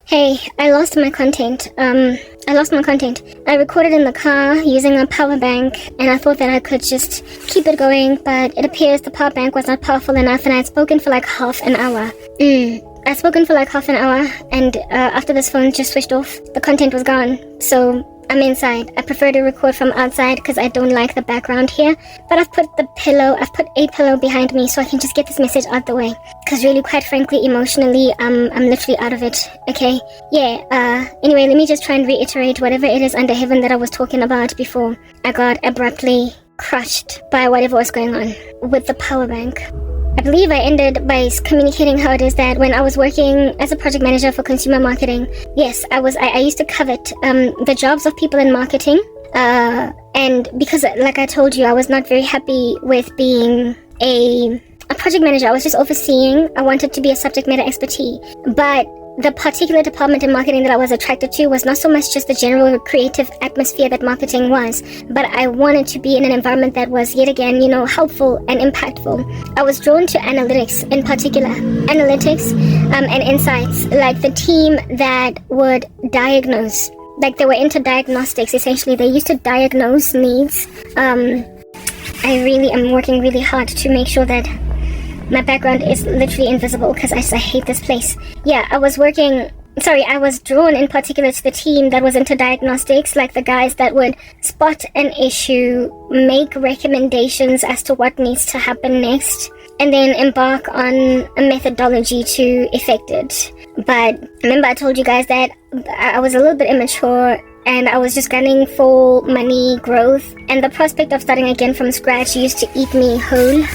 Hey, I lost my content. I recorded in the car using a power bank, and I thought that I could just keep it going, but it appears the power bank was not powerful enough, and I had spoken for like half an hour. And after this phone just switched off, the content was gone. So I'm inside. I prefer to record from outside because I don't like the background here. But I've put a pillow behind me so I can just get this message out the way. Because really, quite frankly, emotionally, I'm literally out of it. Okay? Yeah, anyway, let me just try and reiterate whatever it is under heaven that I was talking about before I got abruptly crushed by whatever was going on with the power bank. I believe I ended by communicating how it is that when I was working as a project manager for consumer marketing, yes, I used to covet the jobs of people in marketing. And because, like I told you, I was not very happy with being a project manager. I was just overseeing. I wanted to be a subject matter expertise. But the particular department in marketing that I was attracted to was not so much just the general creative atmosphere that marketing was, but I wanted to be in an environment that was, yet again, helpful and impactful. I was drawn to analytics in particular. Analytics and insights, like the team that would diagnose. Like they were into diagnostics, essentially. They used to diagnose needs. I really am working really hard to make sure that my background is literally invisible because I hate this place. Yeah, I was drawn in particular to the team that was into diagnostics, like the guys that would spot an issue, make recommendations as to what needs to happen next, and then embark on a methodology to effect it. But remember I told you guys that I was a little bit immature and I was just gunning for money, growth, and the prospect of starting again from scratch used to eat me whole.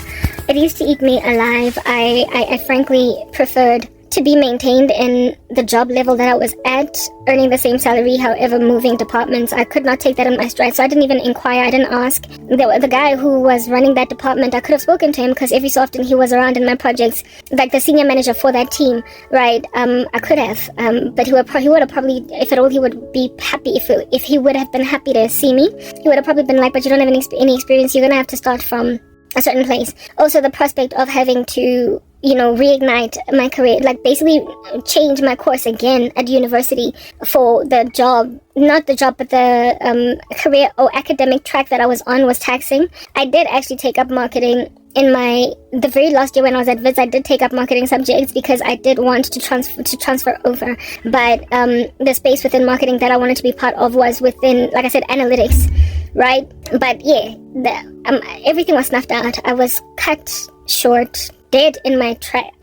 It used to eat me alive. I frankly preferred to be maintained in the job level that I was at, earning the same salary, however, moving departments. I could not take that in my stride, so I didn't even inquire. I didn't ask. The guy who was running that department, I could have spoken to him because every so often he was around in my projects, like the senior manager for that team, right? I could have, but he would have probably, if at all, he would be happy if he would have been happy to see me. He would have probably been like, but you don't have any experience. You're gonna have to start from a certain place. Also, the prospect of having to reignite my career, like basically change my course again at university for the job, not the job, but the career or academic track that I was on was taxing. I did actually take up marketing in the very last year when I was at Viz. I did take up marketing subjects because I did want to transfer over. But the space within marketing that I wanted to be part of was within, like I said, analytics, right? But yeah, everything was snuffed out. I was cut short, dead in my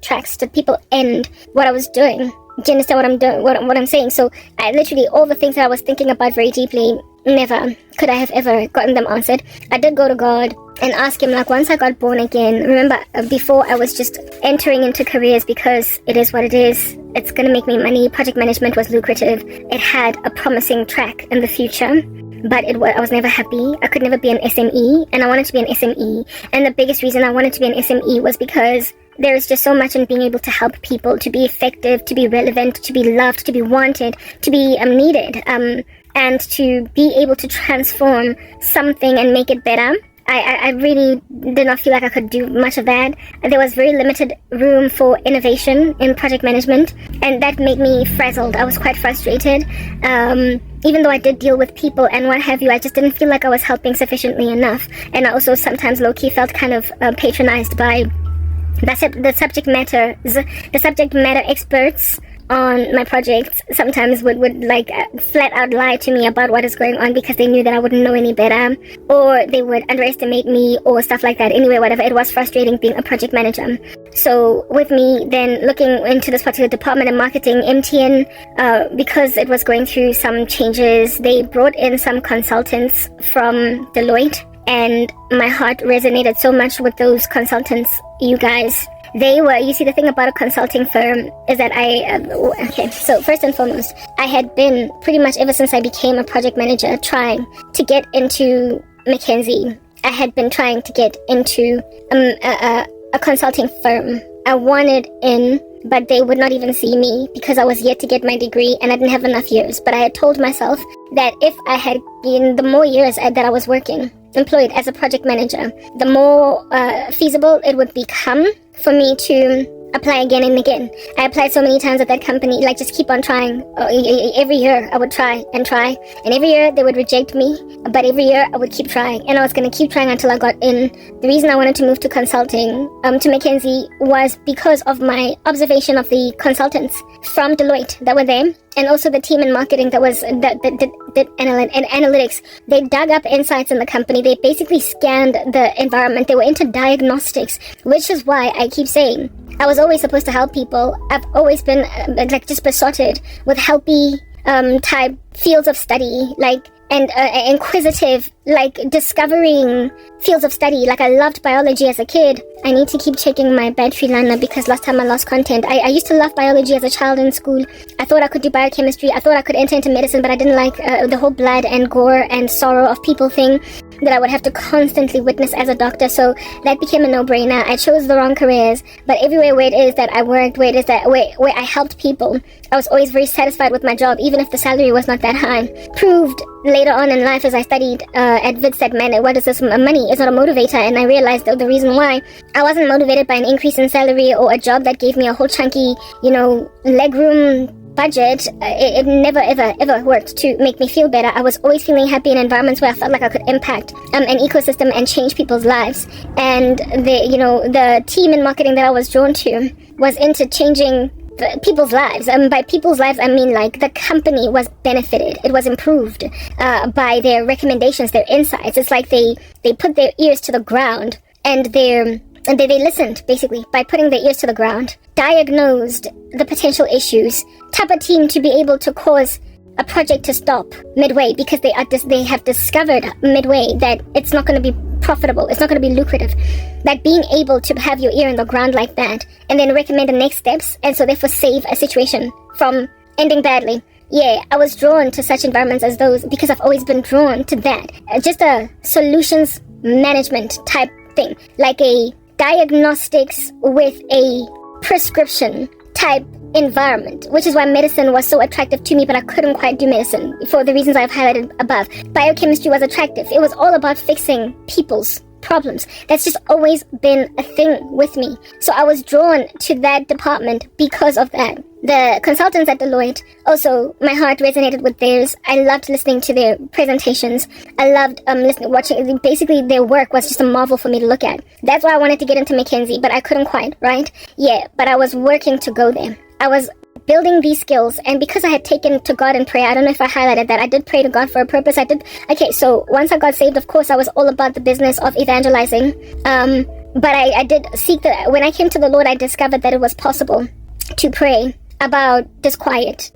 tracks. Did people end what I was doing? Do you understand what I'm doing? What I'm saying? So I literally, all the things that I was thinking about very deeply, never could I have ever gotten them answered. I did go to God and ask him, like, once I got born again, remember, before I was just entering into careers because it is what it is. It's going to make me money. Project management was lucrative. It had a promising track in the future. But I was never happy. I could never be an SME, and I wanted to be an SME. And the biggest reason I wanted to be an SME was because there is just so much in being able to help people, to be effective, to be relevant, to be loved, to be wanted, to be needed, and to be able to transform something and make it better. I really did not feel like I could do much of that. There was very limited room for innovation in project management, and that made me frazzled. I was quite frustrated. Even though I did deal with people and what have you, I just didn't feel like I was helping sufficiently enough. And I also sometimes low-key felt kind of patronized by the subject matter experts on my projects. Sometimes would like flat out lie to me about what is going on because they knew that I wouldn't know any better, or they would underestimate me or stuff like that. Anyway, whatever, it was frustrating being a project manager. So with me then looking into this particular department in marketing, MTN, because it was going through some changes, they brought in some consultants from Deloitte, and my heart resonated so much with those consultants, you guys. You see, the thing about a consulting firm is that so first and foremost, I had been pretty much ever since I became a project manager trying to get into McKinsey. I had been trying to get into a consulting firm. I wanted in, but they would not even see me because I was yet to get my degree and I didn't have enough years. But I had told myself that if I had been the more years that I was employed as a project manager, the more feasible it would become for me to apply again and again. I applied so many times at that company, like just keep on trying. Every year I would try, and every year they would reject me, but every year I would keep trying, and I was going to keep trying until I got in. The reason I wanted to move to consulting, to McKinsey, was because of my observation of the consultants from Deloitte that were there, and also the team in marketing that did analytics. They dug up insights in the company. They basically scanned the environment. They were into diagnostics, which is why I keep saying I was always supposed to help people. I've always been just besotted with healthy type fields of study, and inquisitive, discovering fields of study. I loved biology as a kid. I need to keep checking my battery liner because last time I lost content. I used to love biology as a child in school. I thought I could do biochemistry. I thought I could enter into medicine, but I didn't like the whole blood and gore and sorrow of people thing that I would have to constantly witness as a doctor. So that became a no-brainer. I chose the wrong careers, but everywhere where it is that I worked, where I helped people, I was always very satisfied with my job, even if the salary was not that high. Proved later on in life as I studied at Wits that, man, what is this? Money is not a motivator, and I realized the reason why I wasn't motivated by an increase in salary or a job that gave me a whole chunky, legroom budget. It never ever worked to make me feel better. I was always feeling happy in environments where I felt like I could impact an ecosystem and change people's lives. And the team in marketing that I was drawn to was into changing people's lives. By people's lives, I mean the company was benefited. It was improved by their recommendations, their insights. It's like they put their ears to the ground and they listened, basically, by putting their ears to the ground, diagnosed the potential issues, type a team to be able to cause a project to stop midway because they have discovered midway that it's not going to be profitable, it's not going to be lucrative. That being able to have your ear in the ground like that and then recommend the next steps, and so therefore save a situation from ending badly. Yeah, I was drawn to such environments as those because I've always been drawn to that. Just a solutions management type thing, like a diagnostics with a prescription type environment, which is why medicine was so attractive to me, but I couldn't quite do medicine for the reasons I've highlighted above. Biochemistry was attractive. It was all about fixing people's problems. That's just always been a thing with me. So I was drawn to that department because of that. The consultants at Deloitte, also, my heart resonated with theirs. I loved listening to their presentations. I loved watching. Basically, their work was just a marvel for me to look at. That's why I wanted to get into McKinsey, but I couldn't quite, right? Yeah, but I was working to go there. I was building these skills, and because I had taken to God in prayer, I don't know if I highlighted that, I did pray to God for a purpose. Okay, so once I got saved, of course, I was all about the business of evangelizing. But I did seek when I came to the Lord, I discovered that it was possible to pray about disquiet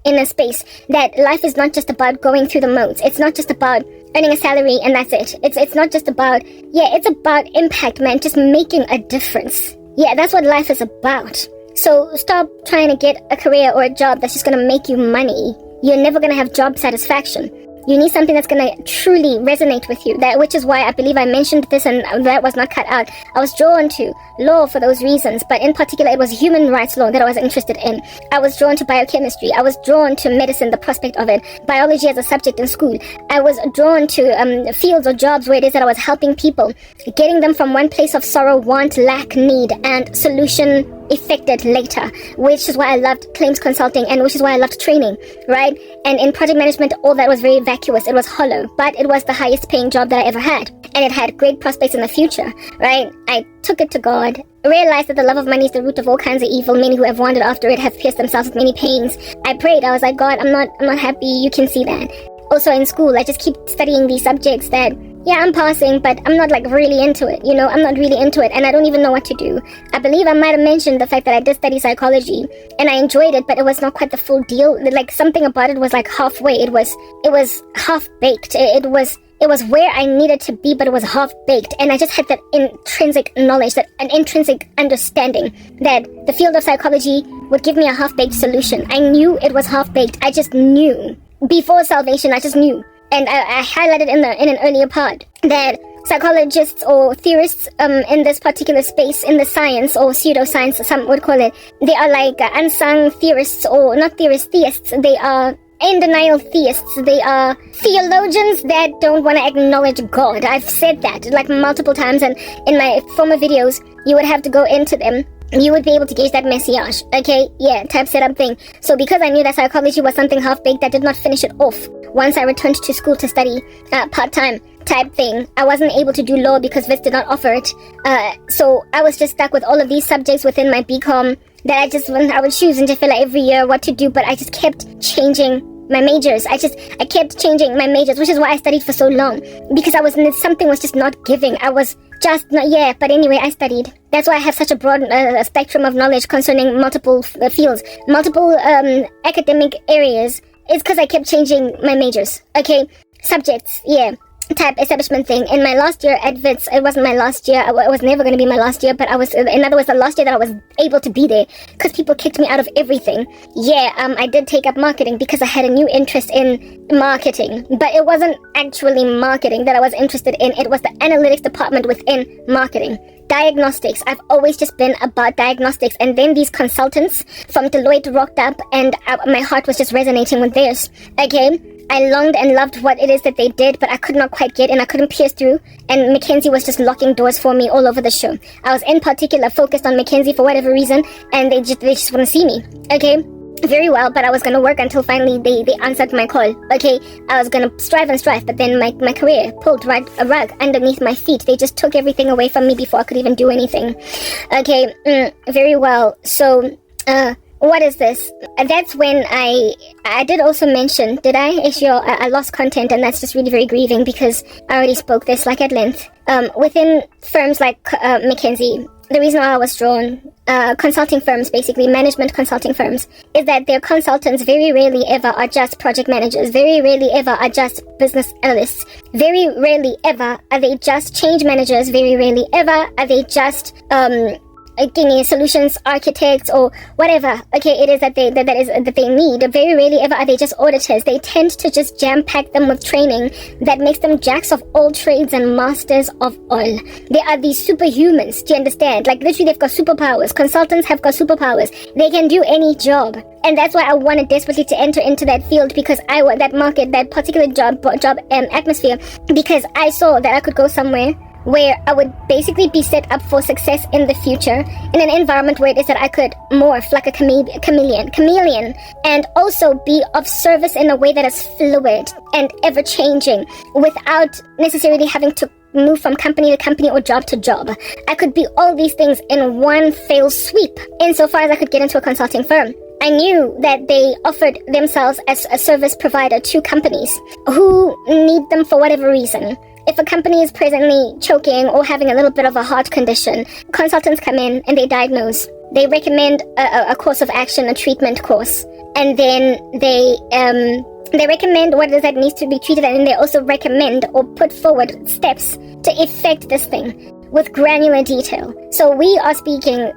in a space, that life is not just about going through the modes. It's not just about earning a salary and that's it. It's not just about, it's about impact, man, just making a difference. Yeah, that's what life is about. So stop trying to get a career or a job that's just going to make you money. You're never going to have job satisfaction. You need something that's going to truly resonate with you. Which is why I believe I mentioned this and that was not cut out. I was drawn to law for those reasons, but in particular it was human rights law that I was interested in. I was drawn to biochemistry. I was drawn to medicine, the prospect of it. Biology as a subject in school. I was drawn to fields or jobs where it is that I was helping people, getting them from one place of sorrow, want, lack, need, and solution effected later, which is why I loved claims consulting and which is why I loved training, right? And in project management, all that was very vacuous. It was hollow, but it was the highest paying job that I ever had. And it had great prospects in the future, right? I took it to God, realized that the love of money is the root of all kinds of evil. Many who have wandered after it have pierced themselves with many pains. I prayed. I was like, God, I'm not happy. You can see that. Also in school, I just keep studying these subjects that, I'm passing, but I'm not really into it, I'm not really into it, and I don't even know what to do. I believe I might have mentioned the fact that I did study psychology, and I enjoyed it, but it was not quite the full deal. Something about it was halfway. It was half-baked. It was where I needed to be, but it was half-baked, and I just had that intrinsic knowledge, an intrinsic understanding that the field of psychology would give me a half-baked solution. I knew it was half-baked. I just knew. Before salvation, I just knew. And I highlighted in an earlier part that psychologists or theorists in this particular space, in the science or pseudoscience, some would call it, they are unsung theorists, or not theorists, theists. They are in denial theists. They are theologians that don't want to acknowledge God. I've said that multiple times, and in my former videos, you would have to go into them you would be able to gauge that message. Okay, yeah, type setup thing. So because I knew that psychology was something half-baked, I did not finish it off. Once I returned to school to study part-time type thing, I wasn't able to do law because Wits did not offer it. So I was just stuck with all of these subjects within my BCom that I would choose and just feel like every year what to do, but I just kept changing my majors. I kept changing my majors, which is why I studied for so long, because something was just not giving. I was just not, yeah, but anyway, I studied. That's why I have such a broad spectrum of knowledge concerning multiple fields, multiple academic areas. It's because I kept changing my majors, okay? Subjects, yeah. Type establishment thing. In my last year at Wits, it wasn't my last year. It was never going to be my last year, but in other words, the last year that I was able to be there, because people kicked me out of everything. Yeah, I did take up marketing because I had a new interest in marketing, but it wasn't actually marketing that I was interested in. It was the analytics department within marketing. Diagnostics. I've always just been about diagnostics, and then these consultants from Deloitte rocked up, and my heart was just resonating with theirs. Okay, I longed and loved what it is that they did, but I could not quite get in. I couldn't pierce through, and Mackenzie was just locking doors for me all over the show. I was in particular focused on Mackenzie for whatever reason, and they just wouldn't see me. Okay, very well, but I was gonna work until finally they answered my call. Okay, I was gonna strive, but then my career pulled right a rug underneath my feet. They just took everything away from me before I could even do anything. Okay, very well. So, what is this? That's when I did also mention, did I? Actually, I lost content, and that's just really very grieving because I already spoke this like at length. Within firms like Mackenzie, the reason why I was drawn, consulting firms, basically management consulting firms, is that their consultants very rarely ever are just project managers. Very rarely ever are just business analysts. Very rarely ever are they just change managers. Very rarely ever are they just solutions architects or whatever it is that they need. Very rarely ever are they just auditors. They tend to just jam pack them with training that makes them jacks of all trades and masters of all. They are these superhumans, do you understand? Like literally they've got superpowers. Consultants have got superpowers. They can do any job. And that's why I wanted desperately to enter into that field, because I want that market, that particular job atmosphere, because I saw that I could go somewhere where I would basically be set up for success in the future in an environment where it is that I could morph like a chameleon, and also be of service in a way that is fluid and ever-changing without necessarily having to move from company to company or job to job. I could be all these things in one fell sweep insofar as I could get into a consulting firm. I knew that they offered themselves as a service provider to companies who need them for whatever reason. If a company is presently choking or having a little bit of a heart condition, consultants come in and they diagnose. They recommend a course of action, a treatment course, and then they recommend what it is that needs to be treated, and then they also recommend or put forward steps to effect this thing with granular detail. So we are speaking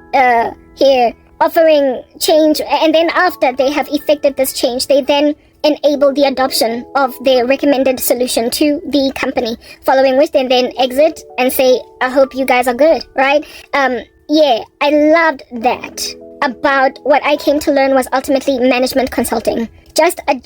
here, offering change, and then after they have effected this change, they then enable the adoption of their recommended solution to the company, following which they then exit and say, I hope you guys are good, right? Yeah, I loved that about what I came to learn was ultimately management consulting. Just a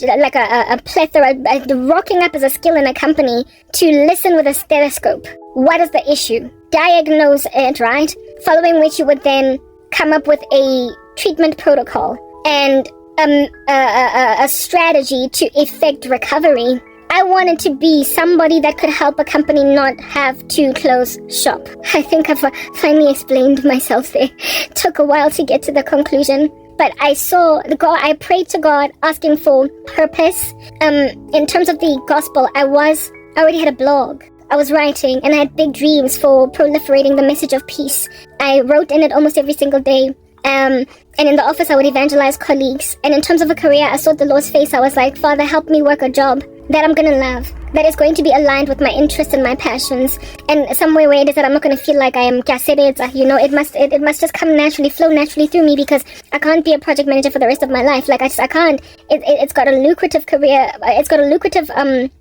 plethora, rocking up as a skill in a company to listen with a stethoscope. What is the issue? Diagnose it, right? Following which you would then come up with a treatment protocol and a strategy to effect recovery. I wanted to be somebody that could help a company not have to close shop. I think I've finally explained myself there. Took a while to get to the conclusion, but I prayed to God asking for purpose. In terms of the gospel, I already had a blog. I was writing, and I had big dreams for proliferating the message of peace. I wrote in it almost every single day. And in the office, I would evangelize colleagues. And in terms of a career, I sought the Lord's face. I was like, Father, help me work a job that I'm going to love, that is going to be aligned with my interests and my passions. And somewhere where it is that I'm not going to feel like I am gassed, you know, it must just come naturally, flow naturally through me, because I can't be a project manager for the rest of my life. Like, I can't. It's got a lucrative career. It's got a lucrative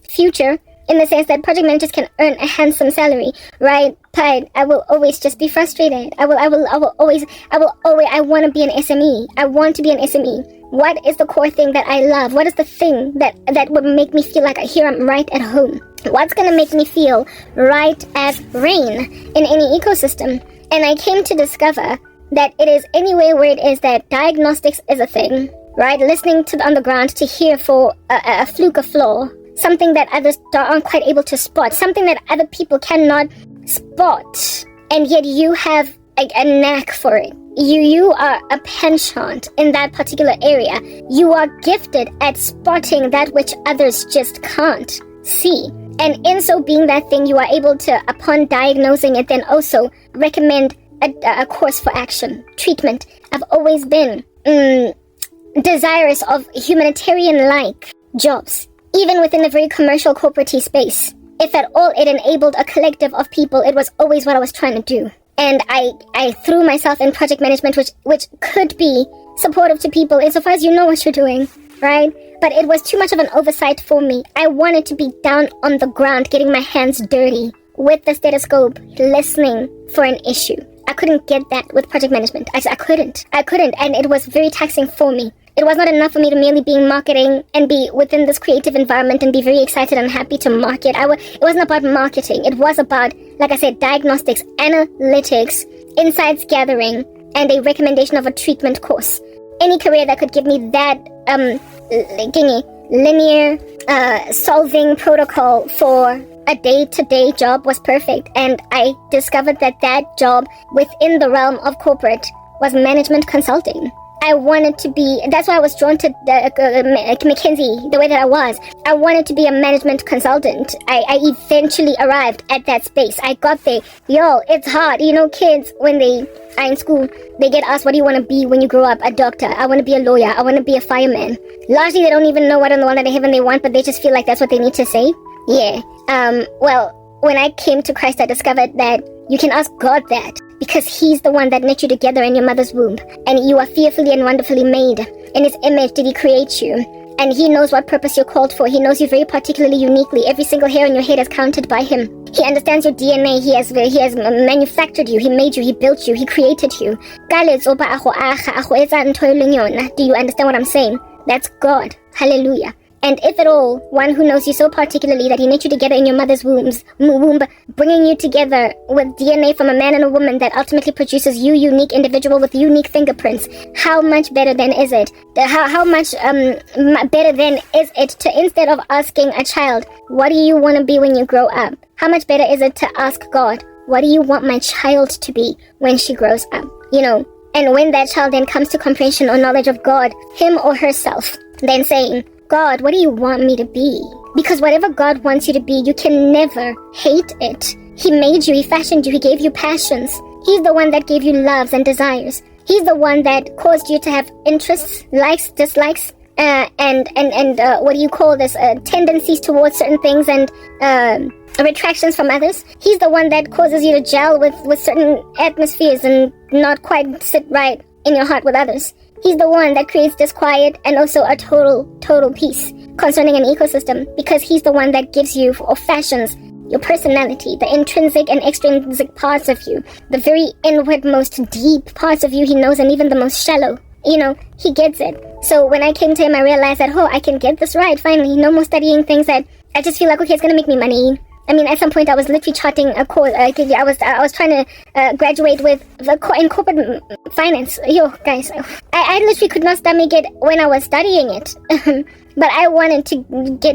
future, in the sense that project managers can earn a handsome salary, right? But I will always just be frustrated. I want to be an SME. I want to be an SME. What is the core thing that I love? What is the thing that would make me feel like here I'm right at home? What's going to make me feel right as rain in any ecosystem? And I came to discover that it is anywhere where it is that diagnostics is a thing, right? Listening to the underground to hear for a fluke of flaw, something that others aren't quite able to spot, something that other people cannot spot, and yet you have a knack for it. You are a penchant in that particular area. You are gifted at spotting that which others just can't see. And in so being that thing, you are able to, upon diagnosing it, then also recommend a course for action, treatment. I've always been desirous of humanitarian-like jobs, even within a very commercial corporate space. If at all it enabled a collective of people, it was always what I was trying to do. And I threw myself in project management, which could be supportive to people insofar as you know what you're doing, right? But it was too much of an oversight for me. I wanted to be down on the ground, getting my hands dirty with the stethoscope, listening for an issue. I couldn't get that with project management. I couldn't. And it was very taxing for me. It was not enough for me to merely be in marketing and be within this creative environment and be very excited and happy to market. It wasn't about marketing. It was about, like I said, diagnostics, analytics, insights gathering, and a recommendation of a treatment course. Any career that could give me that linear solving protocol for a day-to-day job was perfect. And I discovered that job within the realm of corporate was management consulting. I wanted to be, that's why I was drawn to McKinsey the way that I was. I wanted to be a management consultant. I eventually arrived at that space. I got there. Yo, it's hard. You know, kids, when they are in school, they get asked, what do you want to be when you grow up? A doctor. I want to be a lawyer. I want to be a fireman. Largely, they don't even know what in the world of heaven they want, but they just feel like that's what they need to say. Yeah. Well, when I came to Christ, I discovered that you can ask God that, because He's the one that knit you together in your mother's womb. And you are fearfully and wonderfully made. In His image did He create you. And He knows what purpose you're called for. He knows you very particularly uniquely. Every single hair on your head is counted by Him. He understands your DNA. He has manufactured you. He made you. He built you. He created you. Do you understand what I'm saying? That's God. Hallelujah. And if at all, one who knows you so particularly that He knit you together in your mother's womb, bringing you together with DNA from a man and a woman that ultimately produces you, unique individual with unique fingerprints, how much better then is it? How much better then is it to, instead of asking a child, what do you want to be when you grow up? How much better is it to ask God, what do you want my child to be when she grows up? You know, and when that child then comes to comprehension or knowledge of God, him or herself, then saying, God, what do you want me to be? Because whatever God wants you to be, you can never hate it. He made you, He fashioned you, He gave you passions. He's the one that gave you loves and desires. He's the one that caused you to have interests, likes, dislikes, and what do you call this? Tendencies towards certain things and retractions from others. He's the one that causes you to gel with certain atmospheres and not quite sit right in your heart with others. He's the one that creates disquiet and also a total peace concerning an ecosystem, because He's the one that gives you or fashions your personality, the intrinsic and extrinsic parts of you, the very inward, most deep parts of you He knows, and even the most shallow. You know, He gets it. So when I came to Him, I realized that, I can get this right, finally. No more studying things that I just feel like, okay, it's going to make me money. I mean, at some point, I was literally charting a course. I was trying to graduate in corporate finance. Yo, guys, I literally could not stomach it when I was studying it. But I wanted to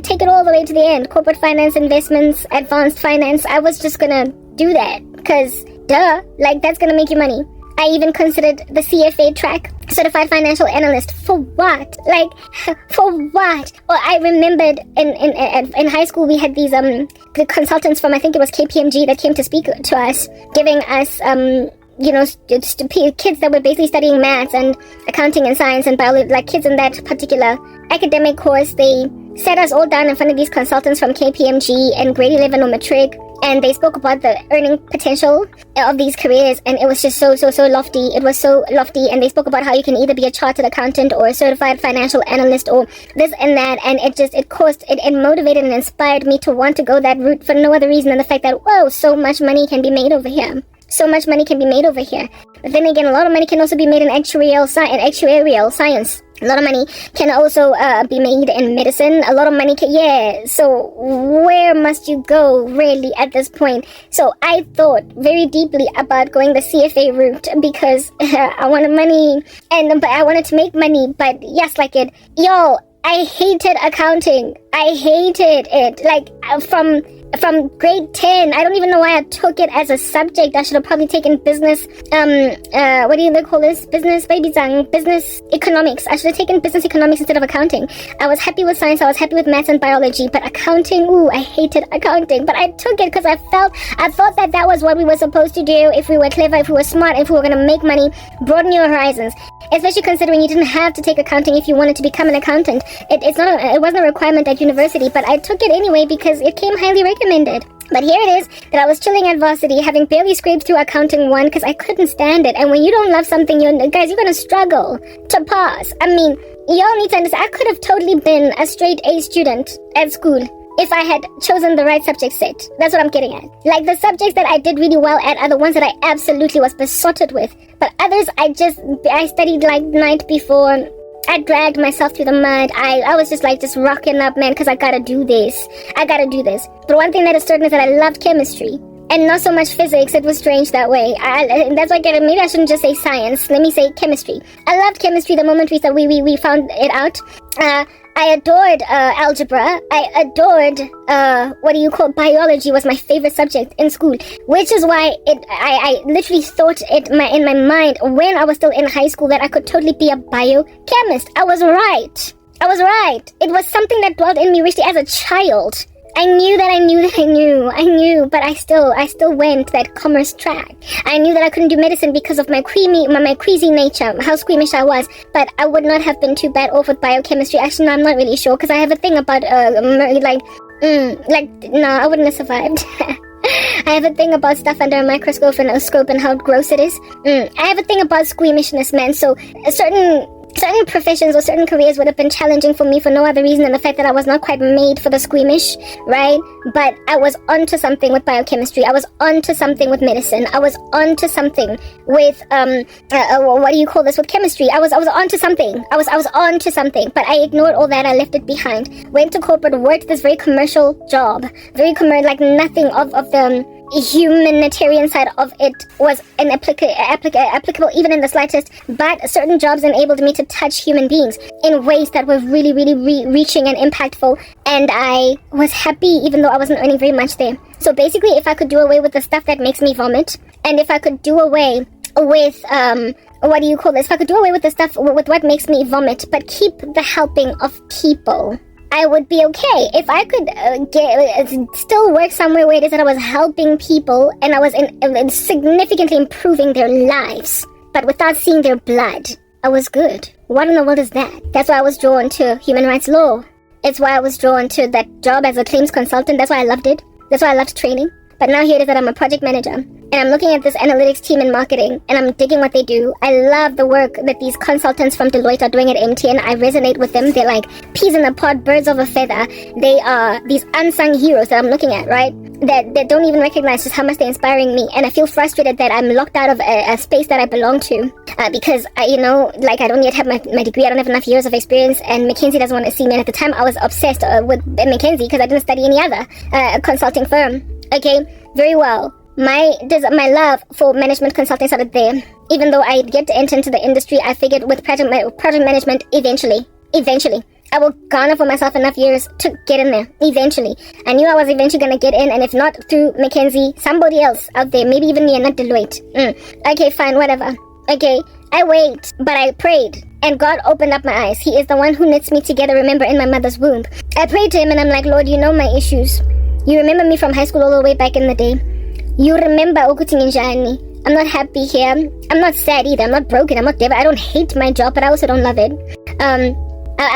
take it all the way to the end. Corporate finance, investments, advanced finance. I was just gonna do that because, that's gonna make you money. I even considered the CFA track, Certified Financial Analyst. For what? For what? Well, I remembered in high school we had these the consultants from, I think it was KPMG, that came to speak to us, giving us kids that were basically studying maths and accounting and science and biology, like kids in that particular academic course. They sat us all down in front of these consultants from KPMG and grade 11 or matric, and they spoke about the earning potential of these careers, and it was just so lofty. It was so lofty, and they spoke about how you can either be a chartered accountant or a certified financial analyst or this and that, and it motivated and inspired me to want to go that route for no other reason than the fact that, whoa, so much money can be made over here. So much money can be made over here. But then again, a lot of money can also be made in actuarial science. A lot of money can also be made in medicine. A lot of money can, so where must you go really at this point? So I thought very deeply about going the CFA route because I wanted money, but I wanted to make money, but yes, like it. Yo, I hated accounting. I hated it. Like, from grade 10, I don't even know why I took it as a subject. I should have probably taken business, what do you call this? Business economics. I should have taken business economics instead of accounting. I was happy with science, I was happy with maths and biology, but accounting, I hated accounting. But I took it because I thought that was what we were supposed to do if we were clever, if we were smart, if we were going to make money, broaden your horizons. Especially considering you didn't have to take accounting if you wanted to become an accountant. It wasn't a requirement at university, but I took it anyway because it came highly recommended. But here it is that I was chilling at varsity, having barely scraped through accounting 1 because I couldn't stand it. And when you don't love something, you're going to struggle to pass. I mean, y'all need to understand, I could have totally been a straight A student at school if I had chosen the right subject set. That's what I'm getting at. Like, the subjects that I did really well at are the ones that I absolutely was besotted with. But others, I studied like night before. I dragged myself through the mud. I was just rocking up, man, because I gotta do this. But one thing that is certain is that I loved chemistry. And not so much physics. It was strange that way. That's why maybe I shouldn't just say science. Let me say chemistry. I loved chemistry the moment we found it out. I adored algebra. I adored biology was my favorite subject in school, which is why I literally thought in my mind when I was still in high school that I could totally be a biochemist. I was right. It was something that dwelled in me richly as a child. I knew, but I still went that commerce track. I knew that I couldn't do medicine because of my queasy nature, how squeamish I was, but I would not have been too bad off with biochemistry. Actually, no, I'm not really sure, because I have a thing about, no, I wouldn't have survived. I have a thing about stuff under a microscope and how gross it is. I have a thing about squeamishness, man, so certain professions or certain careers would have been challenging for me for no other reason than the fact that I was not quite made for the squeamish, right? But I was onto something with biochemistry. I was onto something with medicine. I was onto something with with chemistry. I was onto something. I was onto something, but I ignored all that. I left it behind. Went to corporate, worked this very commercial job, nothing of the humanitarian side of it was applicable even in the slightest, but certain jobs enabled me to touch human beings in ways that were really, really reaching and impactful, and I was happy even though I wasn't earning very much there. So basically, if I could do away with the stuff that makes me vomit, and if I could do away with if I could do away with the stuff with what makes me vomit, but keep the helping of people, I would be okay. If I could still work somewhere where it is that I was helping people and I was significantly improving their lives, but without seeing their blood, I was good. What in the world is that? That's why I was drawn to human rights law. It's why I was drawn to that job as a claims consultant. That's why I loved it. That's why I loved training. But now here it is that I'm a project manager, and I'm looking at this analytics team in marketing, and I'm digging what they do. I love the work that these consultants from Deloitte are doing at MTN. I resonate with them. They're like peas in a pod, birds of a feather. They are these unsung heroes that I'm looking at, right? That don't even recognize just how much they're inspiring me. And I feel frustrated that I'm locked out of a space that I belong to because, I don't yet have my degree. I don't have enough years of experience, and McKinsey doesn't want to see me. And at the time, I was obsessed with McKinsey because I didn't study any other consulting firm. Okay, very well. My love for management consulting started there. Even though I get to enter into the industry, I figured with project management, eventually, I will garner for myself enough years to get in there. Eventually. I knew I was eventually going to get in, and if not through McKinsey, somebody else out there, maybe even me and not Deloitte. Okay, fine, whatever. Okay, I wait, but I prayed. And God opened up my eyes. He is the one who knits me together, remember, in my mother's womb. I prayed to him and I'm like, Lord, you know my issues. You remember me from high school all the way back in the day. You remember Okuti Njani. I'm not happy here. I'm not sad either. I'm not broken. I'm not devil. I don't hate my job, but I also don't love it.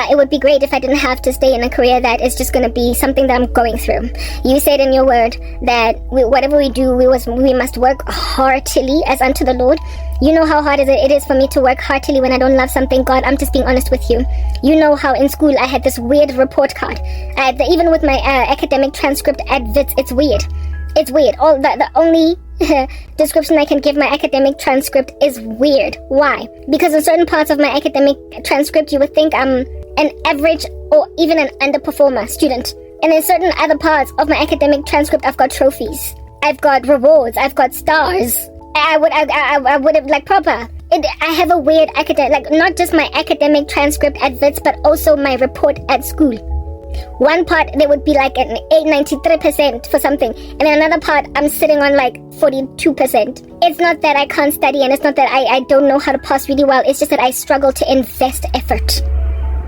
It would be great if I didn't have to stay in a career that is just going to be something that I'm going through. You said in your word that whatever we do, we must work heartily as unto the Lord. You know how hard it is for me to work heartily when I don't love something. God, I'm just being honest with you. You know how in school I had this weird report card. Even with my academic transcript at WITS, it's weird. It's weird. All the only description I can give my academic transcript is weird. Why? Because in certain parts of my academic transcript, you would think I'm an average or even an underperformer student. And in certain other parts of my academic transcript, I've got trophies. I've got rewards. I've got stars. I would have, like, proper. I have a weird academic, like, not just my academic transcript at WITS, but also my report at school. One part, there would be like an 93% for something. And then another part, I'm sitting on like 42%. It's not that I can't study, and it's not that I don't know how to pass really well. It's just that I struggle to invest effort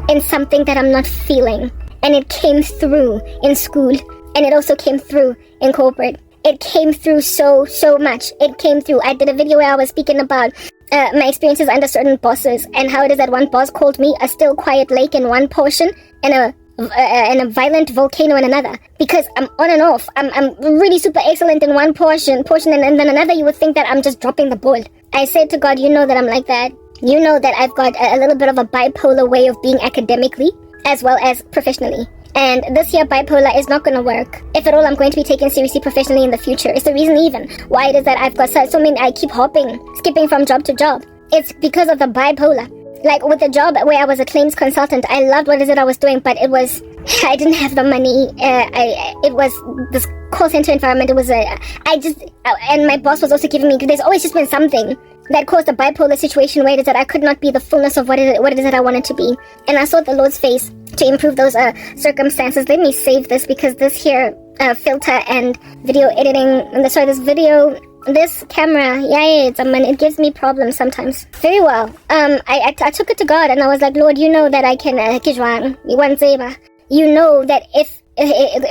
in something that I'm not feeling. And it came through in school. And it also came through in corporate. It came through so much. It came through. I did a video where I was speaking about my experiences under certain bosses, and how it is that one boss called me a still quiet lake in one portion and a violent volcano in another, because I'm on and off. I'm really super excellent in one portion, and then another you would think that I'm just dropping the ball. I said to God, you know that I'm like that. You know that I've got a little bit of a bipolar way of being academically as well as professionally. And this year, bipolar is not going to work. If at all, I'm going to be taken seriously professionally in the future. It's the reason even why it is that I've got so many, I keep skipping from job to job. It's because of the bipolar. Like with the job where I was a claims consultant, I loved what it is that I was doing, but it was, I didn't have the money. It was this call center environment. It was and my boss was also giving me, there's always just been something that caused a bipolar situation where it is that I could not be the fullness of what it is that I wanted to be. And I sought the Lord's face to improve those circumstances. Let me save this, because this here filter and video editing, this camera, it gives me problems sometimes. Very well. I took it to God, and I was like, Lord, you know that I can you know that if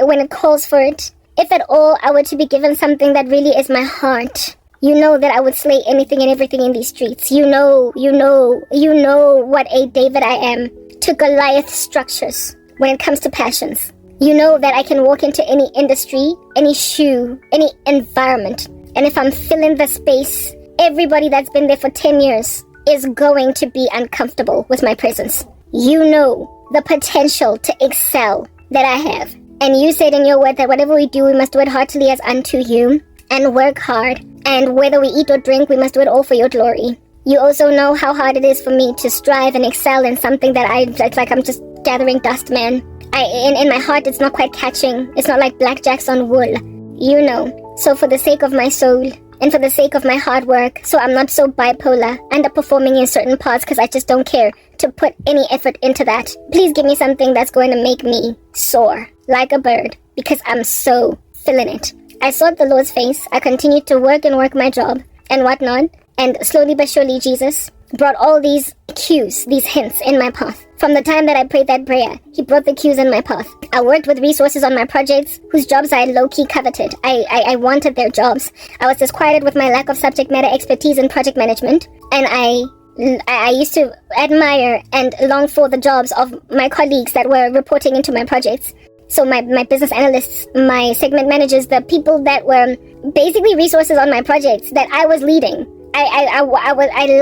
when it calls for it, if at all I were to be given something that really is my heart, you know that I would slay anything and everything in these streets. You know what a David I am to Goliath structures when it comes to passions. You know that I can walk into any industry, any shoe, any environment, and if I'm filling the space, everybody that's been there for 10 years is going to be uncomfortable with my presence. You know the potential to excel that I have. And you said in your word that whatever we do, we must do it heartily as unto you, and work hard. And whether we eat or drink, we must do it all for your glory. You also know how hard it is for me to strive and excel in something that I'm just gathering dust, man. In my heart, it's not quite catching. It's not like blackjacks on wool. You know. So for the sake of my soul, and for the sake of my hard work, so I'm not so bipolar, underperforming in certain parts because I just don't care to put any effort into that, please give me something that's going to make me soar like a bird, because I'm so feeling it. I sought the Lord's face. I continued to work my job and whatnot, and slowly but surely Jesus brought all these cues, these hints in my path. From the time that I prayed that prayer, he brought the cues in my path. I worked with resources on my projects whose jobs I low-key coveted. I wanted their jobs. I was disquieted with my lack of subject matter expertise in project management, and I used to admire and long for the jobs of my colleagues that were reporting into my projects. So my business analysts, my segment managers, the people that were basically resources on my projects that I was leading. I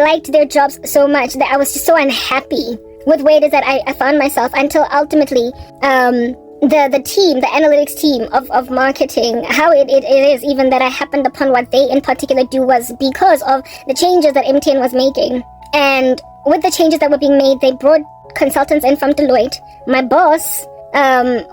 liked their jobs so much that I was just so unhappy with where it is that I found myself, until ultimately the team, the analytics team of marketing, how it is even that I happened upon what they in particular do was because of the changes that MTN was making. And with the changes that were being made, they brought consultants in from Deloitte. My boss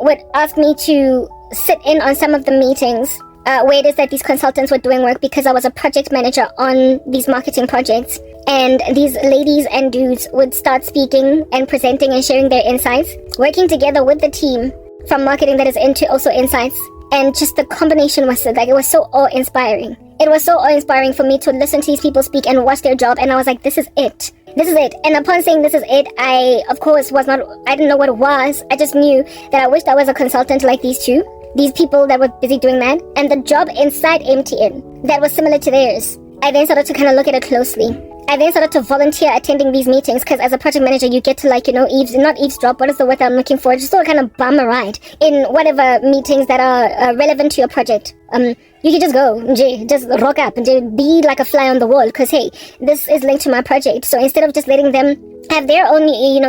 would ask me to sit in on some of the meetings where it is that these consultants were doing work, because I was a project manager on these marketing projects. And these ladies and dudes would start speaking and presenting and sharing their insights, working together with the team from marketing that is into also insights. And just the combination was like, it was so awe-inspiring. It was so awe-inspiring for me to listen to these people speak and watch their job. And I was like, this is it. This is it. And upon saying this is it, I, of course, I didn't know what it was. I just knew that I wished I was a consultant like these two. These people that were busy doing that. And the job inside MTN that was similar to theirs. I then started to kind of look at it closely. I then started to volunteer attending these meetings, because as a project manager, you get to not eavesdrop, what is the word that I'm looking for? Just sort of kind of bum a ride in whatever meetings that are relevant to your project. You can just go, just rock up and be like a fly on the wall, because hey, this is linked to my project. So instead of just letting them have their own,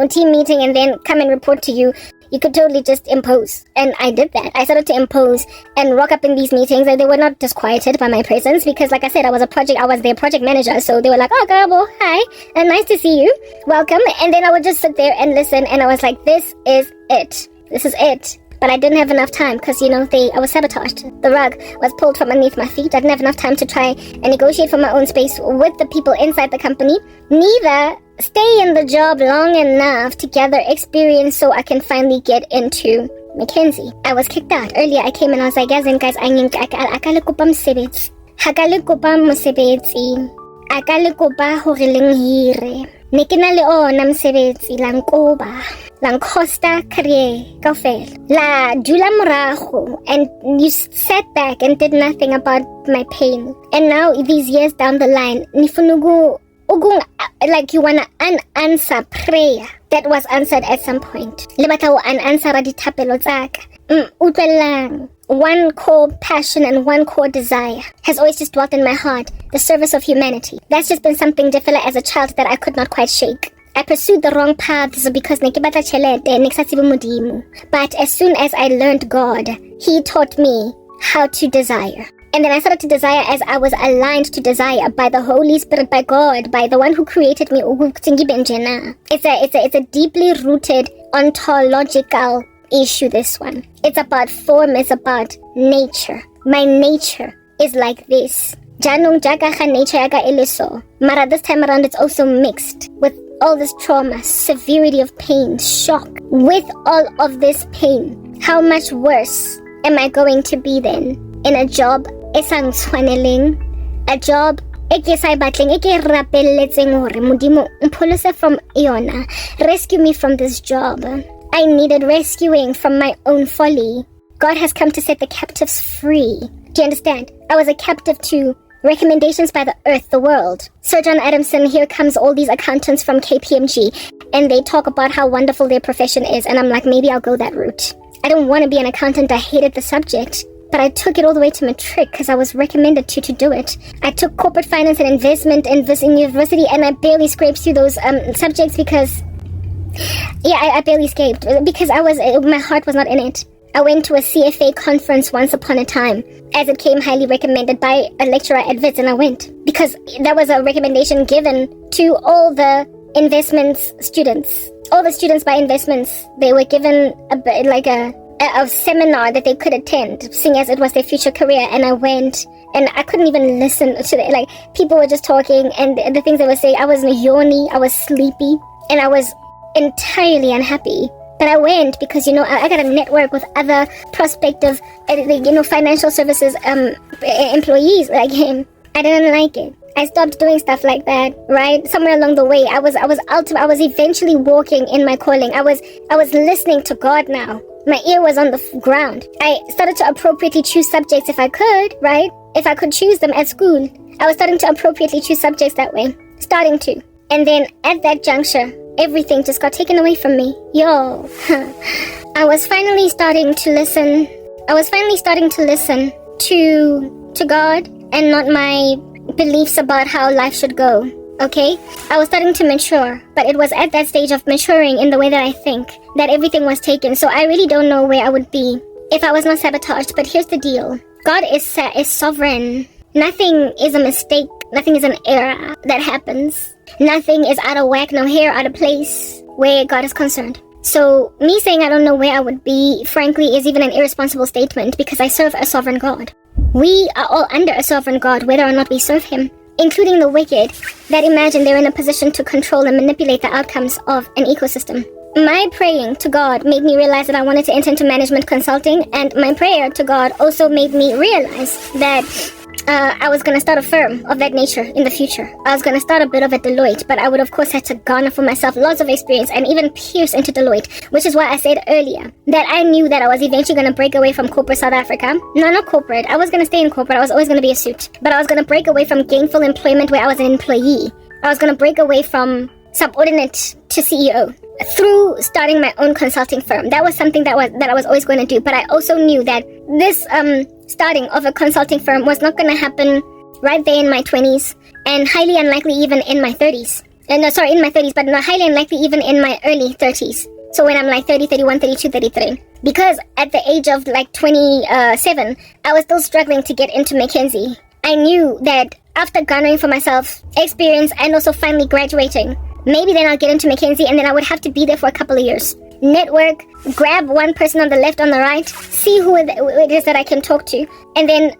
team meeting and then come and report to you, You could totally just impose. And I did that. I started to impose and rock up in these meetings, and they were not disquieted by my presence because, like I said, I was their project manager. So they were like, oh, Gabo, hi, and nice to see you. Welcome. And then I would just sit there and listen, and I was like, this is it. This is it. But I didn't have enough time because, I was sabotaged. The rug was pulled from underneath my feet. I didn't have enough time to try and negotiate for my own space with the people inside the company. Neither stay in the job long enough to gather experience so I can finally get into Mackenzie. I was kicked out. Earlier I came and I was like, guys, akalikupa mosebetsi. Hakalikupa mosebetsi. Akalikupa hore leng hire. Ne ke na le ona mosebetsi la nkoba. La nkosta career kaofela. La dula morago, and you sat back and did nothing about my pain. And now these years down the line, nifunugu like you wanna unanswer prayer that was answered at some point. Le batla ho unanswer dithapelo tsaka. Utlwelang. One core passion and one core desire has always just dwelt in my heart, the service of humanity. That's just been something developed as a child that I could not quite shake. I pursued the wrong paths because but as soon as I learned God, He taught me how to desire. And then I started to desire as I was aligned to desire by the Holy Spirit, by God, by the one who created me. It's a deeply rooted ontological issue, this one. It's about form, it's about nature. My nature is like this. Janong jaga nature yaga eliso. Mara this time around it's also mixed with all this trauma, severity of pain, shock. With all of this pain, how much worse am I going to be then in a job esang tshwaneling, a job eke sa batling eke rapelletseng hore modimo mpholose from yona. Rescue me from this job. I needed rescuing from my own folly. God has come to set the captives free. Do you understand? I was a captive to recommendations by the earth, the world. Sir John Adamson, here comes all these accountants from KPMG, and they talk about how wonderful their profession is, and I'm like, maybe I'll go that route. I don't want to be an accountant. I hated the subject, but I took it all the way to matric because I was recommended to do it. I took corporate finance and investment in university, and I barely scraped through those subjects because I barely escaped because my heart was not in it. I went to a CFA conference once upon a time as it came highly recommended by a lecturer at WITS, and I went because that was a recommendation given to all the investments students. All the students by investments, they were given a seminar that they could attend, seeing as it was their future career, and I went. And I couldn't even listen to it. Like, people were just talking, and the things they were saying, I was yawny, I was sleepy, and I was entirely unhappy. But I went because, I got a network with other prospective, financial services employees like him. I didn't like it. I stopped doing stuff like that, right? Somewhere along the way, I was eventually walking in my calling. I was listening to God now. My ear was on the ground. I started to appropriately choose subjects if I could, right? If I could choose them at school. I was starting to appropriately choose subjects that way. Starting to. And then at that juncture, everything just got taken away from me. I was finally starting to listen. To God and not my beliefs about how life should go. Okay? I was starting to mature, but it was at that stage of maturing in the way that I think that everything was taken. So I really don't know where I would be if I was not sabotaged. But here's the deal. God is sovereign. Nothing is a mistake. Nothing is an error that happens. Nothing is out of whack, no hair out of place where God is concerned. So me saying I don't know where I would be, frankly, is even an irresponsible statement because I serve a sovereign God. We are all under a sovereign God, whether or not we serve Him, including the wicked that imagine they're in a position to control and manipulate the outcomes of an ecosystem. My praying to God made me realize that I wanted to enter into management consulting, and my prayer to God also made me realize that I was going to start a firm of that nature in the future. I was going to start a bit of a Deloitte, but I would of course have to garner for myself lots of experience and even pierce into Deloitte, which is why I said earlier that I knew that I was eventually going to break away from corporate South Africa. No, not corporate. I was going to stay in corporate. I was always going to be a suit. But I was going to break away from gainful employment where I was an employee. I was going to break away from subordinate to CEO through starting my own consulting firm. That was something that I was always going to do. But I also knew that this starting of a consulting firm was not going to happen right there in my 20s, and highly unlikely even in my 30s. In my 30s, but not highly unlikely even in my early 30s. So when I'm like 30, 31, 32, 33. Because at the age of like 27, I was still struggling to get into McKinsey. I knew that after garnering for myself experience and also finally graduating, maybe then I'll get into McKinsey and then I would have to be there for a couple of years. Network, grab one person on the left, on the right, see who it is that I can talk to, and then,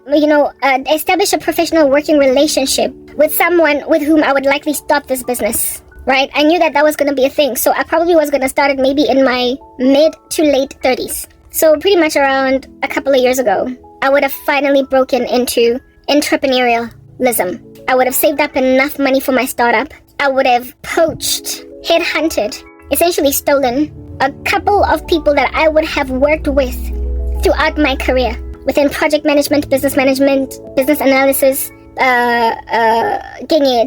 establish a professional working relationship with someone with whom I would likely start this business, right? I knew that was going to be a thing, so I probably was going to start it maybe in my mid to late 30s. So pretty much around a couple of years ago, I would have finally broken into entrepreneurialism. I would have saved up enough money for my startup. I would have poached, headhunted, essentially stolen a couple of people that I would have worked with throughout my career within project management, business analysis,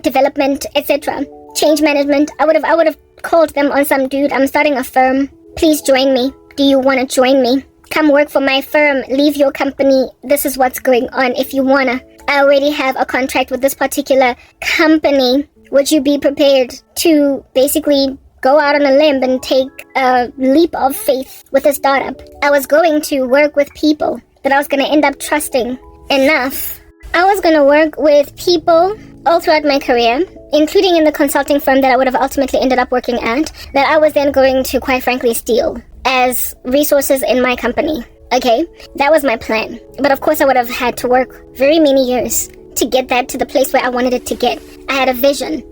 development, etc. Change management. I would have called them on some dude, I'm starting a firm. Please join me. Do you want to join me? Come work for my firm. Leave your company. This is what's going on if you wanna. I already have a contract with this particular company. Would you be prepared to basically go out on a limb and take a leap of faith with a startup? I was going to work with people that I was going to end up trusting enough. I was going to work with people all throughout my career, including in the consulting firm that I would have ultimately ended up working at, that I was then going to, quite frankly, steal as resources in my company. Okay, that was my plan. But of course, I would have had to work very many years to get that to the place where I wanted it to get. I had a vision,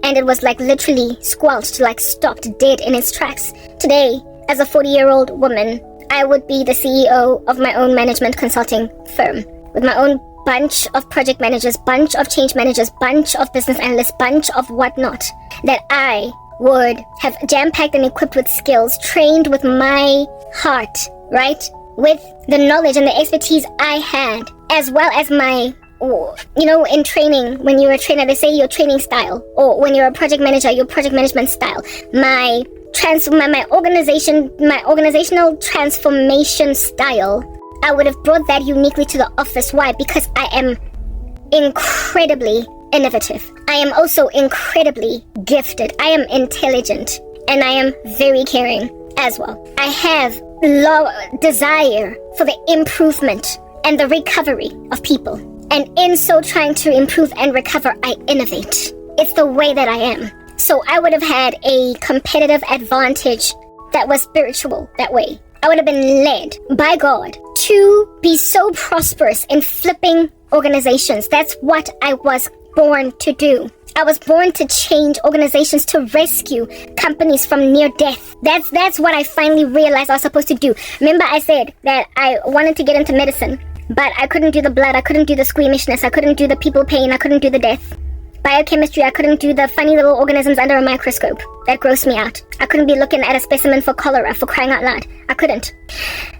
and it was like literally squelched, like stopped dead in its tracks. Today, as a 40-year-old woman, I would be the CEO of my own management consulting firm, with my own bunch of project managers, bunch of change managers, bunch of business analysts, bunch of whatnot, that I would have jam-packed and equipped with skills, trained with my heart, right? With the knowledge and the expertise I had, as well as my, in training, when you're a trainer, they say your training style, or when you're a project manager, your project management style. My organizational transformation style, I would have brought that uniquely to the office. Why? Because I am incredibly innovative. I am also incredibly gifted. I am intelligent, and I am very caring as well. I have desire for the improvement and the recovery of people. And in so trying to improve and recover, I innovate. It's the way that I am. So I would have had a competitive advantage that was spiritual that way. I would have been led by God to be so prosperous in flipping organizations. That's what I was born to do. I was born to change organizations, to rescue companies from near death. That's what I finally realized I was supposed to do. Remember I said that I wanted to get into medicine, but I couldn't do the blood, I couldn't do the squeamishness, I couldn't do the people pain, I couldn't do the death. Biochemistry, I couldn't do the funny little organisms under a microscope. That grossed me out. I couldn't be looking at a specimen for cholera, for crying out loud. I couldn't.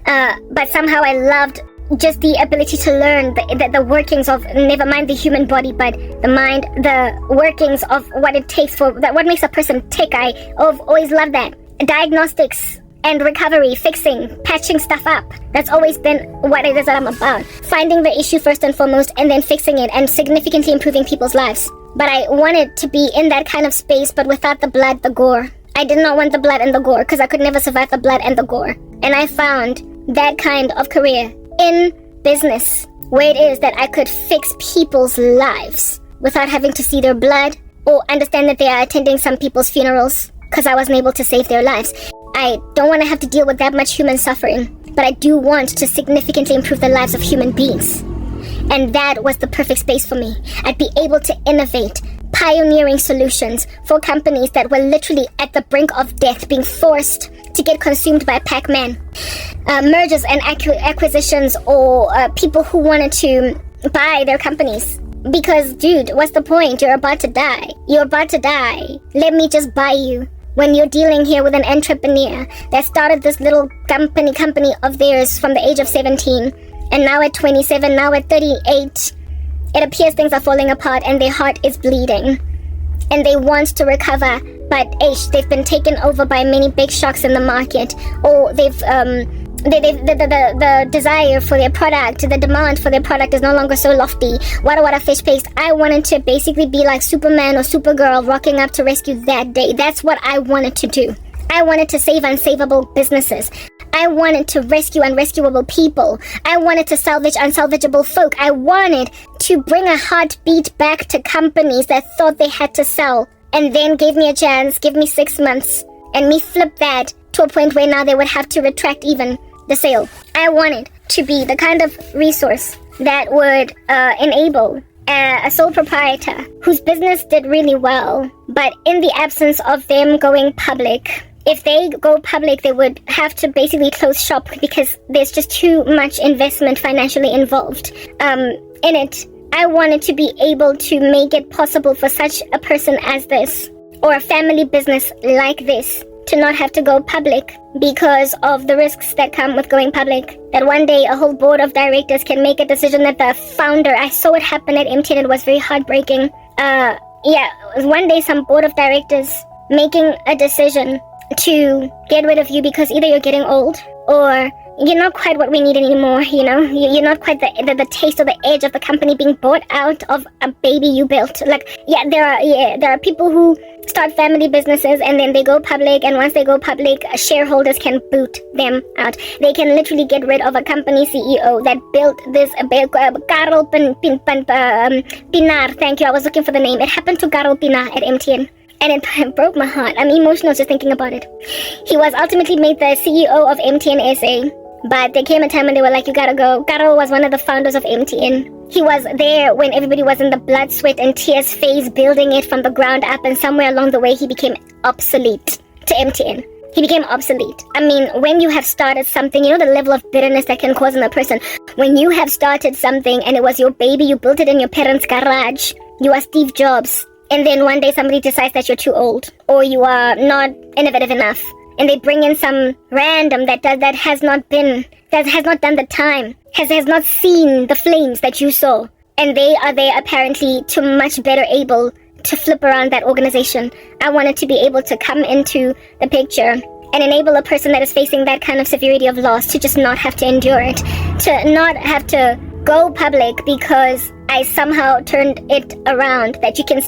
But somehow I loved just the ability to learn the workings of, never mind the human body, but the mind, the workings of what it takes for, that what makes a person tick. I've always loved that. Diagnostics and recovery, fixing, patching stuff up. That's always been what it is that I'm about. Finding the issue first and foremost, and then fixing it and significantly improving people's lives. But I wanted to be in that kind of space, but without the blood, the gore. I did not want the blood and the gore, because I could never survive the blood and the gore. And I found that kind of career in business, where it is that I could fix people's lives without having to see their blood or understand that they are attending some people's funerals, because I wasn't able to save their lives. I don't want to have to deal with that much human suffering, but I do want to significantly improve the lives of human beings. And that was the perfect space for me. I'd be able to innovate, pioneering solutions for companies that were literally at the brink of death, being forced to get consumed by Pac-Man. Mergers and acquisitions, or people who wanted to buy their companies. Because, dude, what's the point? You're about to die. You're about to die. Let me just buy you. When you're dealing here with an entrepreneur that started this little company of theirs from the age of 17, and now at 27, now at 38, it appears things are falling apart and their heart is bleeding. And they want to recover, but they've been taken over by many big sharks in the market, or the desire for their product, the demand for their product is no longer so lofty. What a fish paste. I wanted to basically be like Superman or Supergirl, rocking up to rescue that day. That's what I wanted to do. I wanted to save unsavable businesses. I wanted to rescue unrescuable people. I wanted to salvage unsalvageable folk. I wanted to bring a heartbeat back to companies that thought they had to sell and then gave me a chance, give me 6 months, and me flip that to a point where now they would have to retract even the sale. I wanted to be the kind of resource that would enable a sole proprietor whose business did really well, but in the absence of them going public, if they go public, they would have to basically close shop because there's just too much investment financially involved in it. I wanted to be able to make it possible for such a person as this, or a family business like this, to not have to go public because of the risks that come with going public. That one day a whole board of directors can make a decision that the founder, I saw it happen at MTN, it was very heartbreaking. One day some board of directors making a decision to get rid of you because either you're getting old or you're not quite what we need anymore, you know? You're not quite the taste or the edge of the company being bought out of a baby you built. There are people who start family businesses and then they go public, and once they go public, shareholders can boot them out. They can literally get rid of a company CEO that built this, Karel Pinar, thank you, I was looking for the name. It happened to Karel Pinar at MTN. And it broke my heart. I'm emotional just thinking about it. He was ultimately made the CEO of MTN SA, but there came a time when they were like, you gotta go. Karel was one of the founders of MTN. He was there when everybody was in the blood, sweat, and tears phase, building it from the ground up, and somewhere along the way, he became obsolete to MTN. He became obsolete. I mean, when you have started something, you know the level of bitterness that can cause in a person. When you have started something and it was your baby, you built it in your parents' garage, you are Steve Jobs. And then one day somebody decides that you're too old or you are not innovative enough, and they bring in some random that has not done the time, has not seen the flames that you saw, and they are there apparently to much better able to flip around that organization. I wanted to be able to come into the picture and enable a person that is facing that kind of severity of loss to just not have to endure it, to not have to go public because I somehow turned it around, that you can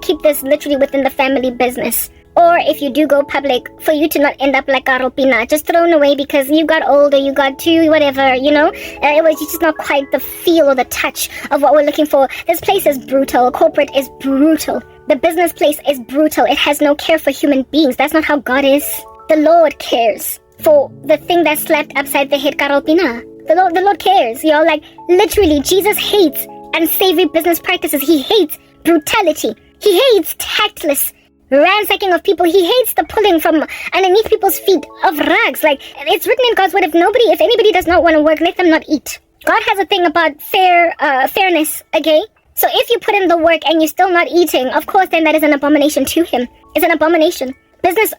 keep this literally within the family business. Or if you do go public, for you to not end up like Karel Pinar, just thrown away because you got older, you got too whatever, you know? It was just not quite the feel or the touch of what we're looking for. This place is brutal. Corporate is brutal. The business place is brutal. It has no care for human beings. That's not how God is. The Lord cares for the thing that slapped upside the head Karel Pinar. The Lord cares, you know? Like, literally, Jesus hates unsavory business practices. He hates brutality. He hates tactless ransacking of people. He hates the pulling from underneath people's feet of rags. Like, it's written in God's word, if anybody does not want to work, let them not eat. God has a thing about fairness, okay? So if you put in the work and you're still not eating, of course, then that is an abomination to him. It's an abomination. Business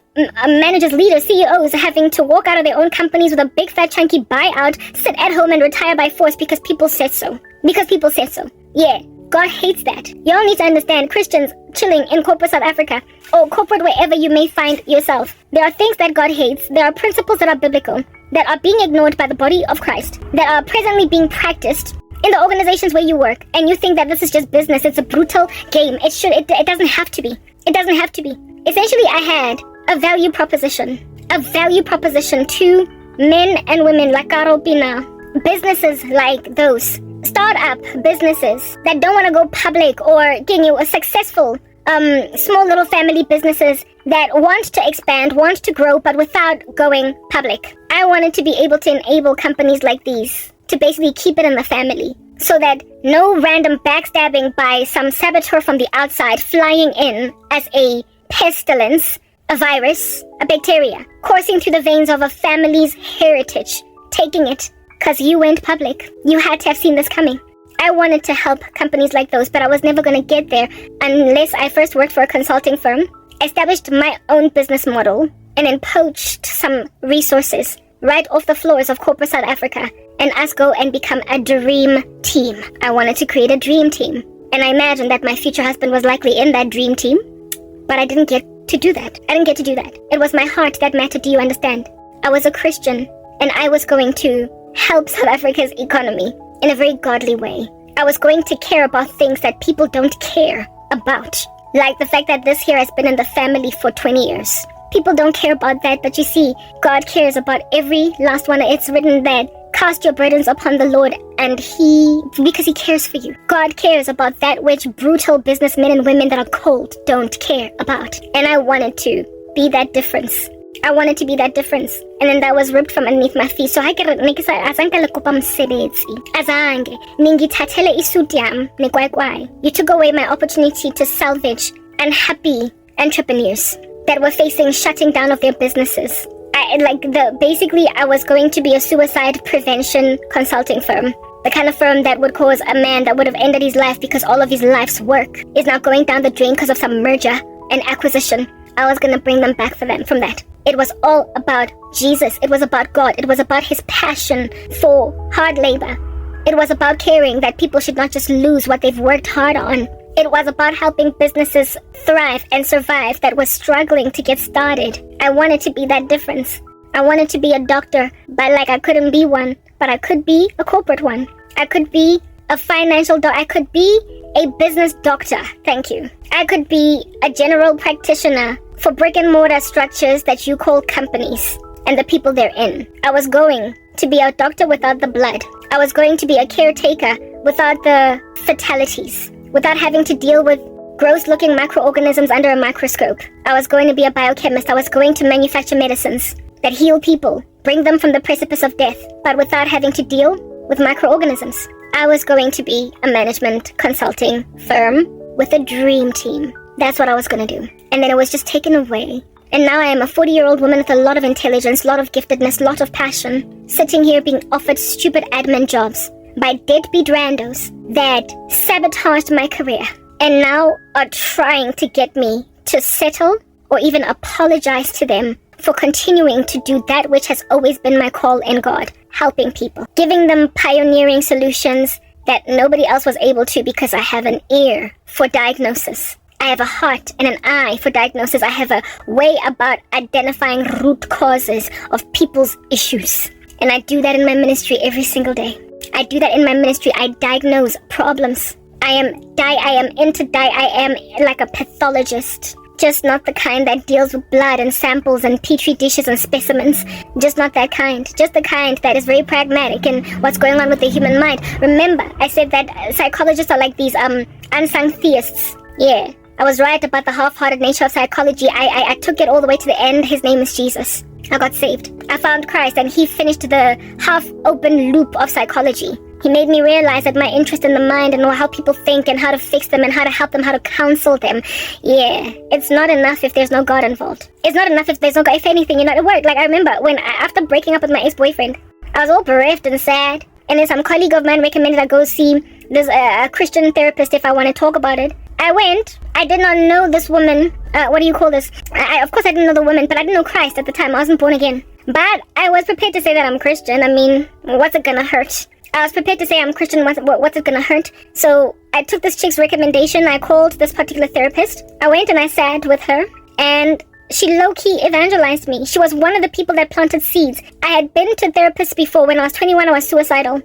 managers, leaders, CEOs having to walk out of their own companies with a big fat chunky buyout, sit at home and retire by force because people said so. Yeah, God hates that. You all need to understand, Christians chilling in corporate South Africa, or corporate wherever you may find yourself, there are things that God hates. There are principles that are biblical, that are being ignored by the body of Christ, that are presently being practiced in the organizations where you work, and you think that this is just business. It's a brutal game. It doesn't have to be. It doesn't have to be. Essentially, I had a value proposition to men and women like Karel Pinar, businesses like those, startup businesses that don't want to go public, or a successful, small little family businesses that want to expand, want to grow, but without going public. I wanted to be able to enable companies like these to basically keep it in the family, so that no random backstabbing by some saboteur from the outside flying in as a pestilence, a virus, a bacteria, coursing through the veins of a family's heritage, taking it because you went public. You had to have seen this coming. I wanted to help companies like those, but I was never going to get there unless I first worked for a consulting firm, established my own business model, and then poached some resources right off the floors of corporate South Africa, and us go and become a dream team. I wanted to create a dream team, and I imagined that my future husband was likely in that dream team, but I didn't get to do that. It was my heart that mattered, do you understand? I was a Christian, and I was going to help South Africa's economy in a very godly way. I was going to care about things that people don't care about, like the fact that this here has been in the family for 20 years. People don't care about that, but you see, God cares about every last one. It's written that cast your burdens upon the Lord, and because he cares for you. God cares about that which brutal businessmen and women that are cold don't care about. And I wanted to be that difference. I wanted to be that difference. And then that was ripped from underneath my feet. So azange ningithathele isuit yam nekwaekwae. You took away my opportunity to salvage unhappy entrepreneurs that were facing shutting down of their businesses. Basically I was going to be a suicide prevention consulting firm. The kind of firm that would cause a man that would have ended his life because all of his life's work is now going down the drain because of some merger and acquisition. I was going to bring them back from that. It was all about Jesus. It was about God. It was about his passion for hard labor. It was about caring that people should not just lose what they've worked hard on. It was about helping businesses thrive and survive that were struggling to get started. I wanted to be that difference. I wanted to be a doctor, but I couldn't be one, but I could be a corporate one. I could be a financial doctor. I could be a business doctor. Thank you. I could be a general practitioner for brick and mortar structures that you call companies and the people they're in. I was going to be a doctor without the blood. I was going to be a caretaker without the fatalities, without having to deal with gross-looking microorganisms under a microscope. I was going to be a biochemist. I was going to manufacture medicines that heal people, bring them from the precipice of death, but without having to deal with microorganisms. I was going to be a management consulting firm with a dream team. That's what I was going to do. And then it was just taken away. And now I am a 40-year-old woman with a lot of intelligence, a lot of giftedness, a lot of passion, sitting here being offered stupid admin jobs by deadbeat randos that sabotaged my career and now are trying to get me to settle or even apologize to them for continuing to do that which has always been my call in God, helping people, giving them pioneering solutions that nobody else was able to because I have an ear for diagnosis. I have a heart and an eye for diagnosis. I have a way about identifying root causes of people's issues. And I do that in my ministry every single day. I do that in my ministry. I diagnose problems. I am like a pathologist. Just not the kind that deals with blood and samples and petri dishes and specimens. Just not that kind. Just the kind that is very pragmatic in what's going on with the human mind. Remember, I said that psychologists are like these unsung theists. Yeah, I was right about the half-hearted nature of psychology. I took it all the way to the end. His name is Jesus. I got saved. I found Christ and he finished the half-open loop of psychology. He made me realize that my interest in the mind and how people think and how to fix them and how to help them, how to counsel them. Yeah, it's not enough if there's no God involved. It's not enough if there's no God. If anything, it worked. I remember after breaking up with my ex-boyfriend, I was all bereft and sad. And then some colleague of mine recommended I go see this a Christian therapist if I want to talk about it. I went. I did not know this woman. What do you call this? Of course I didn't know the woman, but I didn't know Christ at the time. I wasn't born again. But I was prepared to say that I'm Christian. I mean, what's it gonna hurt? I was prepared to say I'm Christian. What's it gonna hurt? So I took this chick's recommendation. I called this particular therapist. I went and I sat with her. And she low-key evangelized me. She was one of the people that planted seeds. I had been to therapists before. When I was 21, I was suicidal.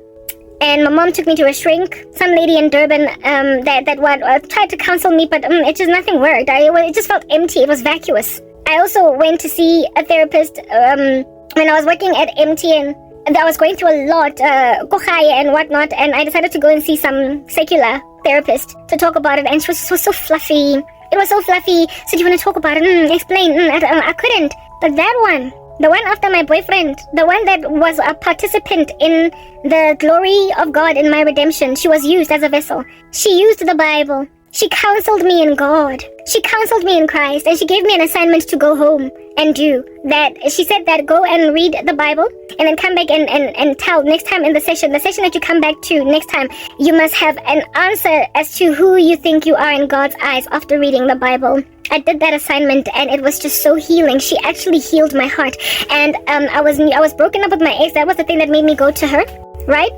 And my mom took me to a shrink, some lady in Durban that tried to counsel me, but it just nothing worked. It just felt empty. It was vacuous. I also went to see a therapist when I was working at MTN. And I was going through a lot, kochaya and whatnot, and I decided to go and see some secular therapist to talk about it, and she was so fluffy. It was so fluffy. So do you want to talk about it? Explain. I couldn't. But that one, the one after my boyfriend, the one that was a participant in the glory of God in my redemption, she was used as a vessel. She used the Bible. She counseled me in God. She counseled me in Christ, and she gave me an assignment to go home and do that. She said that go and read the Bible and then come back and tell next time in the session that you come back to next time, you must have an answer as to who you think you are in God's eyes after reading the Bible. I did that assignment and it was just so healing. She actually healed my heart. And I was broken up with my ex. That was the thing that made me go to her. Right?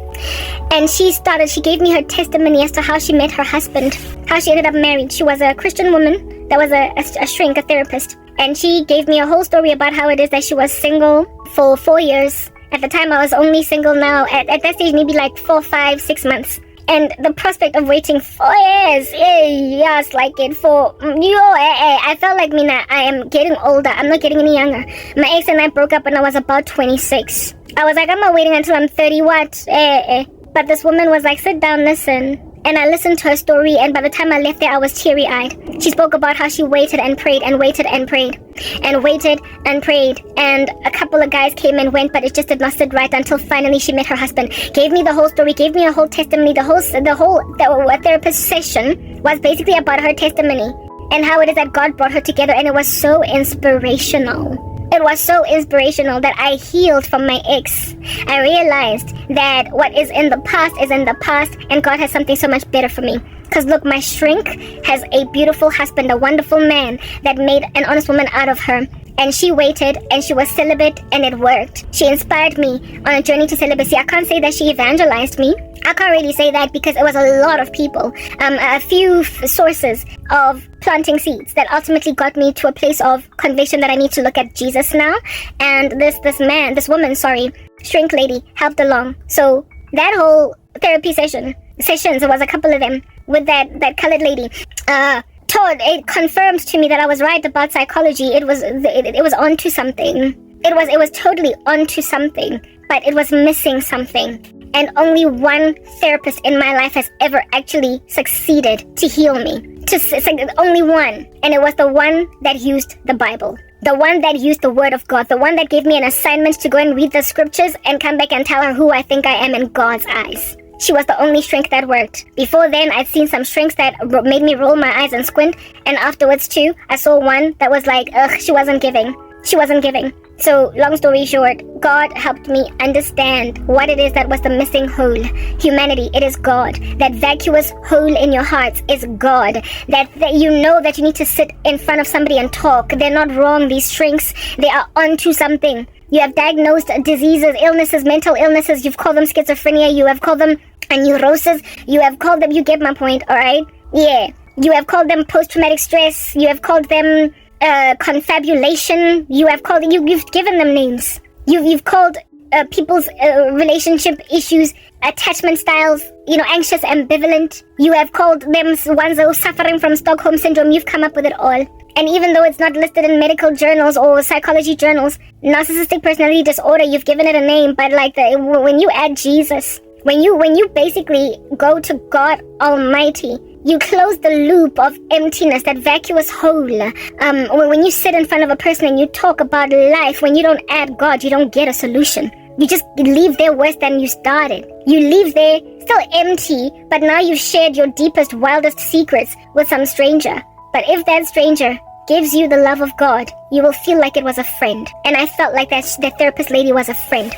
And she gave me her testimony as to how she met her husband, how she ended up married. She was a Christian woman that was a shrink, a therapist. And she gave me a whole story about how it is that she was single for 4 years. At the time, I was only single now. At that stage, maybe like 4, 5, 6 months. And the prospect of waiting 4 years, yes, like it for you. I felt like I am getting older. I'm not getting any younger. My ex and I broke up when I was about 26. I was like, I'm not waiting until I'm 30. What? But this woman was like, sit down, listen. And I listened to her story, and by the time I left there, I was teary-eyed. She spoke about how she waited and prayed and waited and prayed and waited and prayed. And a couple of guys came and went, but it just did not sit right until finally she met her husband. Gave me the whole story, gave me a whole testimony. The whole therapist session was basically about her testimony and how it is that God brought her together, and it was so inspirational. It was so inspirational that I healed from my ex. I realized that what is in the past is in the past, and God has something so much better for me. Because look, my shrink has a beautiful husband, a wonderful man that made an honest woman out of her. And she waited, and she was celibate, and it worked. She inspired me on a journey to celibacy. I can't say that she evangelized me. I can't really say that because it was a lot of people. A few sources of planting seeds that ultimately got me to a place of conviction that I need to look at Jesus now. And this woman, shrink lady, helped along. So that whole therapy sessions, there was a couple of them with that colored lady. It confirmed to me that I was right about psychology. It was onto something. It was totally onto something, but it was missing something. And only one therapist in my life has ever actually succeeded to heal me. Only one. And it was the one that used the Bible. The one that used the word of God. The one that gave me an assignment to go and read the scriptures and come back and tell her who I think I am in God's eyes. She was the only shrink that worked. Before then, I'd seen some shrinks that made me roll my eyes and squint. And afterwards too, I saw one that was like, she wasn't giving. She wasn't giving. So, long story short, God helped me understand what it is that was the missing hole. Humanity, it is God. That vacuous hole in your hearts is God. That you know that you need to sit in front of somebody and talk. They're not wrong, these shrinks. They are onto something. You have diagnosed diseases, illnesses, mental illnesses. You've called them schizophrenia. You have called them a neurosis. You have called them, you get my point, alright? Yeah. You have called them post-traumatic stress. You have called them confabulation. You've given them names. You've called people's relationship issues, attachment styles, anxious, ambivalent. You have called them ones who are suffering from Stockholm syndrome. You've come up with it all. And even though it's not listed in medical journals or psychology journals, narcissistic personality disorder, you've given it a name. But when you add Jesus, when you basically go to God Almighty, you close the loop of emptiness, that vacuous hole. When you sit in front of a person and you talk about life, when you don't add God, you don't get a solution. You just leave there worse than you started. You leave there still empty, but now you've shared your deepest, wildest secrets with some stranger. But if that stranger gives you the love of God, you will feel like it was a friend. And I felt like that therapist lady was a friend.